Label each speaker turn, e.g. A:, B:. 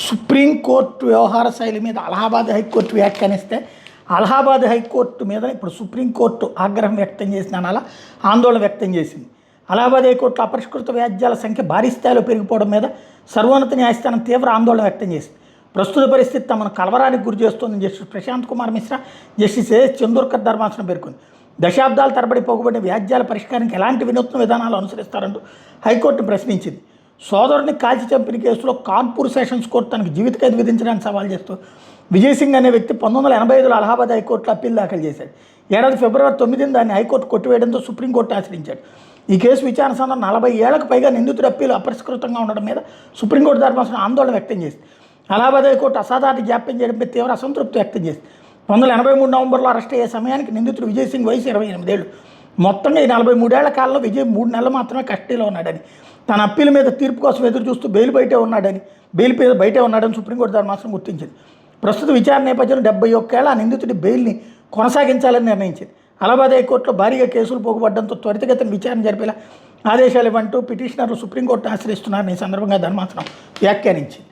A: Supreme court వ్యవహార శైలి మీద అలహాబాద్ హైకోర్టు వ్యాఖ్యానిస్తే అలహాబాద్ హైకోర్టు మీద ఇప్పుడు సుప్రీంకోర్టు ఆగ్రహం వ్యక్తం చేసిన అలా ఆందోళన వ్యక్తం చేసింది. అలహాబాద్ హైకోర్టులో అపరిష్కృత వ్యాజ్యాల సంఖ్య భారీ స్థాయిలో పెరిగిపోవడం మీద సర్వోన్నత న్యాయస్థానం తీవ్ర ఆందోళన వ్యక్తం చేసింది. ప్రస్తుత పరిస్థితి తమను కలవరానికి గురి చేస్తోందని justice Prashant Kumar Mishra, justice A S Chandorkar ధర్మాసనం పేర్కొంది. దశాబ్దాల తరబడి పోగుబడిన వ్యాజ్యాల పరిష్కారానికి ఎలాంటి వినూత్న విధానాలు అనుసరిస్తారంటూ హైకోర్టును ప్రశ్నించింది. సోదరుని కాల్చి చంపిన కేసులో కాన్పూర్ సెషన్స్ కోర్టు తనకు జీవిత ఖైదు విధించడానికి సవాల్ చేస్తూ విజయ్ సింగ్ అనే వ్యక్తి 1985లో అలహాబాద్ హైకోర్టులో అప్పీల్ దాఖలు చేశాడు. ఏడాది ఫిబ్రవరి 9న దాన్ని హైకోర్టు కొట్టివేయడంతో సుప్రీంకోర్టు ఆశ్రయించాడు. ఈ కేసు విచారణ సమయంలో 40 ఏళ్లకు పైగా నిందితుడి అప్పీలు అపరిష్కృతంగా ఉండడం మీద సుప్రీంకోర్టు ధర్మాసనం ఆందోళన వ్యక్తం చేసింది. అలహాబాద్ హైకోర్టు అసాధారణ జాప్యం చేయడంపై తీవ్ర అసంతృప్తి వ్యక్తం చేసింది. 1983 నవంబర్లో అరెస్ట్ అయ్యే సమయానికి నిందితుడు విజయ్ సింగ్ వయసు 28 ఏళ్ళు. మొత్తంగా ఈ 43 ఏళ్ల కాలంలో విజయ్ 3 నెలలు మాత్రమే కస్టడీలో ఉన్నాడని, తన అప్పీల్ మీద తీర్పు కోసం ఎదురు చూస్తూ బెయిల్ బయటే ఉన్నాడని సుప్రీంకోర్టు ధర్మాసనం గుర్తించింది. ప్రస్తుత విచారణ నేపథ్యంలో 71 ఏళ్ల ఆ నిందితుడి బెయిల్ని కొనసాగించాలని నిర్ణయించింది. అలహాబాద్ హైకోర్టులో భారీగా కేసులు పోగుపడడంతో త్వరితగతిన విచారణ జరిపేలా ఆదేశాలు ఇవ్వంటూ పిటిషనర్లు సుప్రీంకోర్టును ఆశ్రయిస్తున్నారని ఈ సందర్భంగా ధర్మాసనం వ్యాఖ్యానించింది.